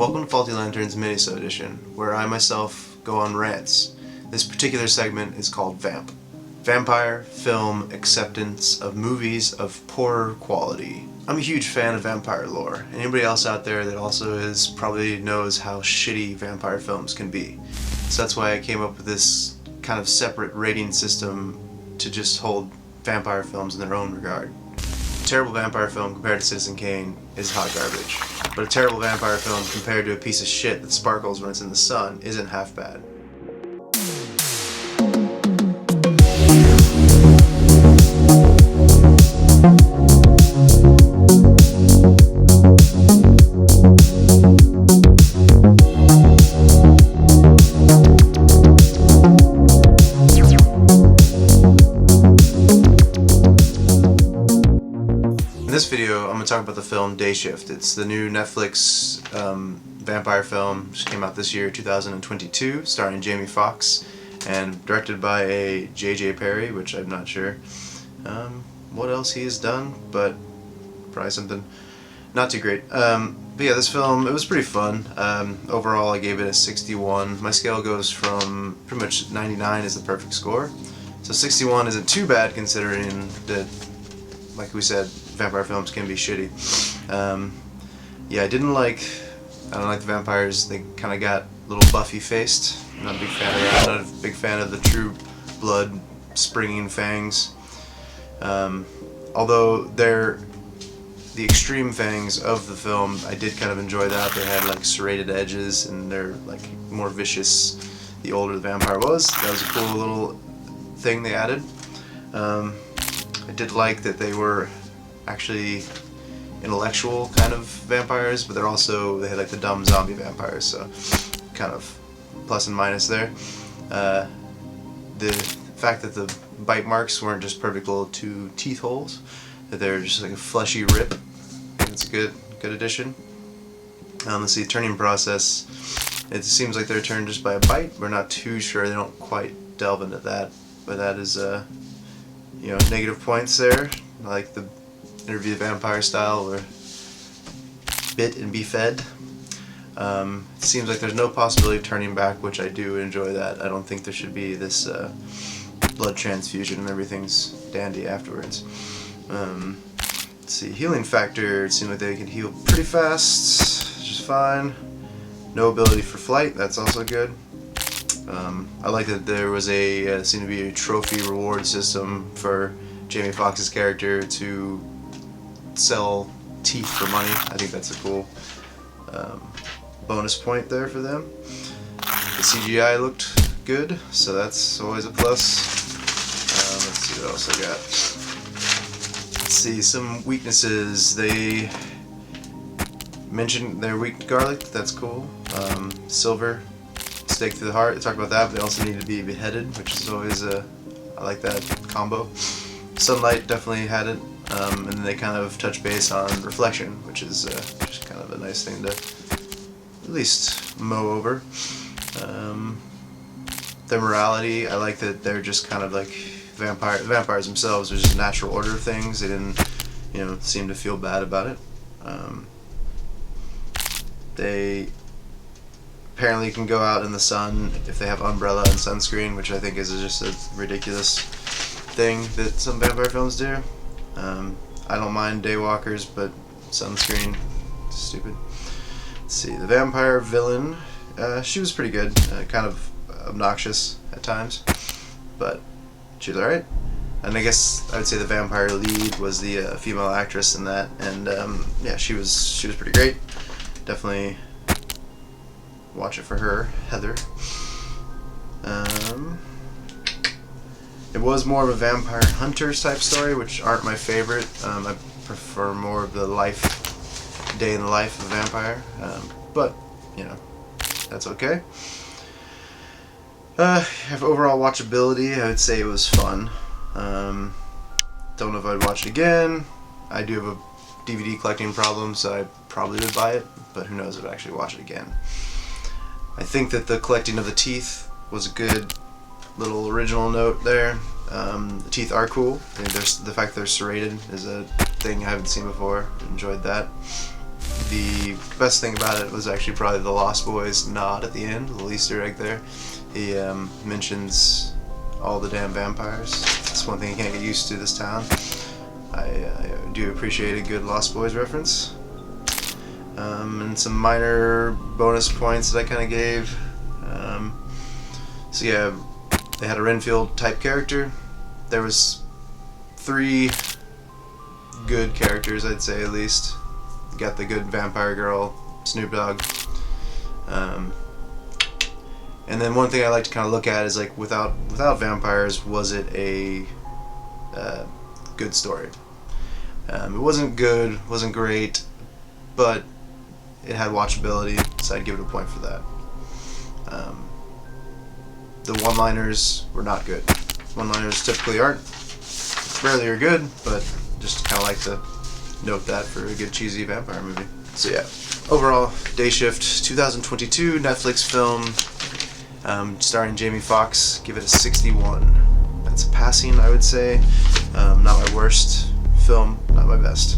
Welcome to Faulty Lanterns Minisode Edition, where I myself go on rants. This particular segment is called V.A.M.P. Vampire Film Acceptance of Movies of Poorer Quality. I'm a huge fan of vampire lore. Anybody else out there that also is probably knows how shitty vampire films can be. So that's why I came up with this kind of separate rating system to just hold vampire films in their own regard. A terrible vampire film compared to Citizen Kane is hot garbage. But a terrible vampire film compared to a piece of shit that sparkles when it's in the sun isn't half bad. In this video, I'm going to talk about the film Day Shift. It's the new Netflix vampire film. Just came out this year, 2022, starring Jamie Foxx and directed by a J.J. Perry, which I'm not sure what else he has done, but probably something not too great. But yeah, this film, it was pretty fun. Overall, I gave it a 61. My scale goes from pretty much 99 is the perfect score. So 61 isn't too bad considering that, like we said, vampire films can be shitty. Yeah, I don't like the vampires. They kind of got a little Buffy faced. I'm not a big fan of that. I'm not a big fan of the true blood springing fangs. Although they're the extreme fangs of the film, I did kind of enjoy that. They had like serrated edges and they're like more vicious the older the vampire was. That was a cool little thing they added. I did like that they were actually intellectual kind of vampires, but they had like the dumb zombie vampires, so kind of plus and minus there. The fact that the bite marks weren't just perfect little two teeth holes, that they're just like a fleshy rip, I think it's a good addition. Let's see, turning process. It seems like they're turned just by a bite. We're not too sure. They don't quite delve into that, but that is negative points there. I like the Interview the Vampire style, or bit and be fed. It seems like there's no possibility of turning back, which I do enjoy that. I don't think there should be this blood transfusion and everything's dandy afterwards. Let's see, healing factor, it seemed like they could heal pretty fast, which is fine. No ability for flight, that's also good. I like that there was seemed to be a trophy reward system for Jamie Foxx's character to sell teeth for money. I think that's a cool bonus point there for them. The CGI looked good, so that's always a plus. Let's see what else I got. Let's see, some weaknesses. They mentioned they're weak to garlic, that's cool. Silver, stake through the heart, they talked about that, but they also need to be beheaded, which is always I like that combo. Sunlight definitely had it, and then they kind of touch base on reflection, which is just kind of a nice thing to at least mow over. Their morality, I like that they're just kind of like vampires themselves. There's just a natural order of things. They didn't, seem to feel bad about it. They apparently can go out in the sun if they have umbrella and sunscreen, which I think is just a ridiculous thing that some vampire films do. I don't mind daywalkers, but sunscreen, stupid. Let's see, the vampire villain, she was pretty good, kind of obnoxious at times, but she was alright. And I guess I would say the vampire lead was the female actress in that, and yeah, she was pretty great. Definitely watch it for her, Heather. It was more of a vampire hunters type story, which aren't my favorite. I prefer more of the day in the life of a vampire, but that's okay. Overall watchability, I would say it was fun. Don't know if I'd watch it again. I do have a DVD collecting problem, so I probably would buy it, but who knows if I'd actually watch it again. I think that the collecting of the teeth was a good little original note there. The teeth are cool. The fact they're serrated is a thing I haven't seen before. Enjoyed that. The best thing about it was actually probably the Lost Boys nod at the end, the little Easter egg there. He mentions all the damn vampires. That's one thing you can't get used to this town. I do appreciate a good Lost Boys reference. And some minor bonus points that I kind of gave. So yeah, they had a Renfield type character. There was 3 good characters, I'd say, at least. You got the good vampire girl, Snoop Dogg. And then one thing I like to kind of look at is, like, without vampires, was it a good story? It wasn't good, wasn't great, but it had watchability, so I'd give it a point for that. The one-liners were not good. One-liners typically aren't. Rarely are good, but just kind of like to note that for a good cheesy vampire movie. So yeah, overall, Day Shift, 2022 Netflix film, starring Jamie Foxx. Give it a 61. That's passing, I would say. Not my worst film, not my best.